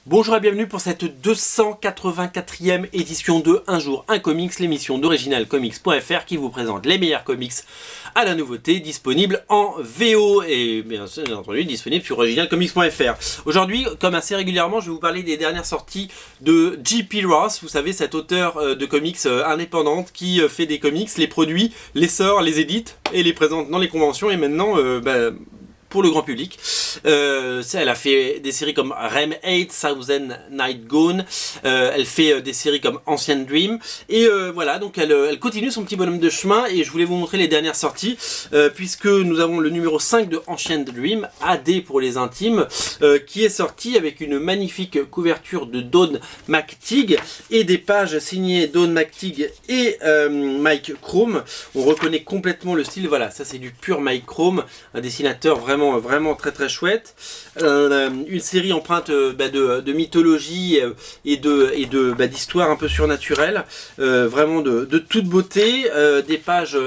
Bonjour et bienvenue pour cette 284e édition de Un jour un comics, l'émission d'originalcomics.fr qui vous présente les meilleurs comics à la nouveauté, disponibles en VO et bien entendu disponibles sur originalcomics.fr. Aujourd'hui, comme assez régulièrement, je vais vous parler des dernières sorties de J.P. Ross, vous savez, cet auteur de comics indépendante qui fait des comics, les produit, les sort, les édite et les présente dans les conventions et maintenant pour le grand public. Elle a fait des séries comme Rem 8, Thousand Night Gone, elle fait des séries comme Ancient Dream, et voilà, donc elle continue son petit bonhomme de chemin, et je voulais vous montrer les dernières sorties, puisque nous avons le numéro 5 de Ancient Dream, AD pour les intimes, qui est sorti avec une magnifique couverture de Don McTeague, et des pages signées Don McTeague et Mike Chrome. On reconnaît complètement le style, voilà, ça c'est du pur Mike Chrome, un dessinateur vraiment très très chouette. Une série empreinte de mythologie et d'histoire un peu surnaturelle, vraiment de toute beauté, des pages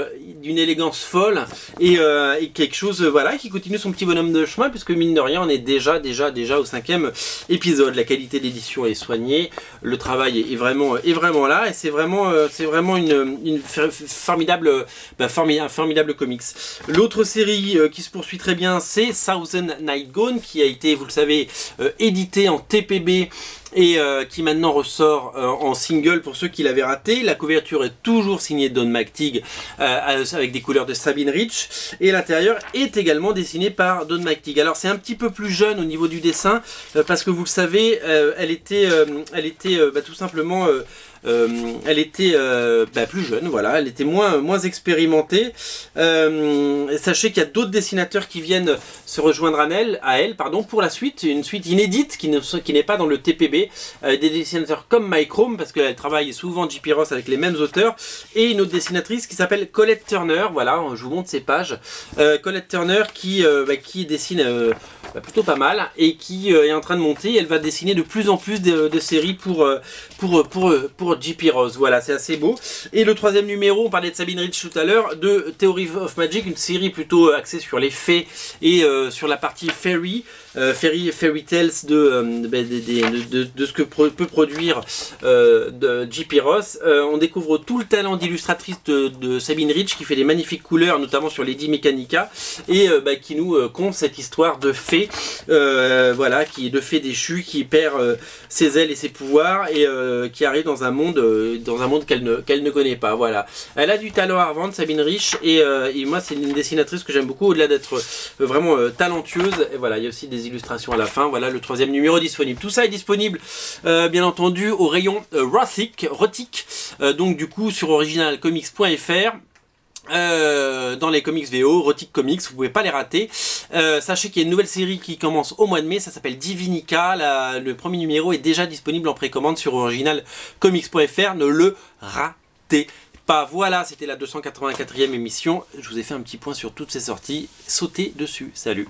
d'une élégance folle et quelque chose voilà qui continue son petit bonhomme de chemin, puisque mine de rien on est déjà au 5e épisode. La qualité d'édition est soignée, le travail est vraiment là, et c'est vraiment une formidable formidable comics. L'autre série qui se poursuit très bien, c'est Thousand Night Gone, qui a été, vous le savez, édité en TPB et qui maintenant ressort en single pour ceux qui l'avaient raté. La couverture est toujours signée Don McTeague avec des couleurs de Sabine Rich, et l'intérieur est également dessiné par Don McTeague. Alors c'est un petit peu plus jeune au niveau du dessin parce que vous le savez, elle était tout simplement elle était plus jeune, voilà, elle était moins expérimentée. Sachez qu'il y a d'autres dessinateurs qui viennent se rejoindre à elle pour la suite, une suite inédite qui n'est pas dans le TPB, des dessinateurs comme Mike Chrome, parce qu'elle travaille souvent J.P. Ross avec les mêmes auteurs, et une autre dessinatrice qui s'appelle Colette Turner. Voilà, je vous montre ses pages. Colette Turner qui dessine plutôt pas mal et qui est en train de monter. Elle va dessiner de plus en plus de séries pour J.P. Ross. Voilà, c'est assez beau. Et le troisième numéro, on parlait de Sabine Rich tout à l'heure, de Theory of Magic, une série plutôt axée sur les fées et sur la partie fairy tales de ce que peut produire J.P. Ross. On découvre tout le talent d'illustratrice de Sabine Rich, qui fait des magnifiques couleurs, notamment sur Lady Mechanica, et qui nous conte cette histoire de fée, voilà, qui est de fée déchue, qui perd ses ailes et ses pouvoirs, et qui arrive dans un monde qu'elle ne connaît pas. Voilà, elle a du talent à revendre, Sabine Rich, et moi c'est une dessinatrice que j'aime beaucoup, au-delà d'être vraiment talentueuse. Et voilà, il y a aussi des illustrations à la fin. Voilà le troisième numéro disponible. Tout ça est disponible bien entendu au rayon Rothic, donc du coup sur originalcomics.fr. Dans les comics VO, Rothic Comics, vous pouvez pas les rater. Sachez qu'il y a une nouvelle série qui commence au mois de mai, ça s'appelle Divinica. Le premier numéro est déjà disponible en précommande sur originalcomics.fr, ne le ratez pas. Voilà, c'était la 284e émission. Je vous ai fait un petit point sur toutes ces sorties. Sautez dessus. Salut.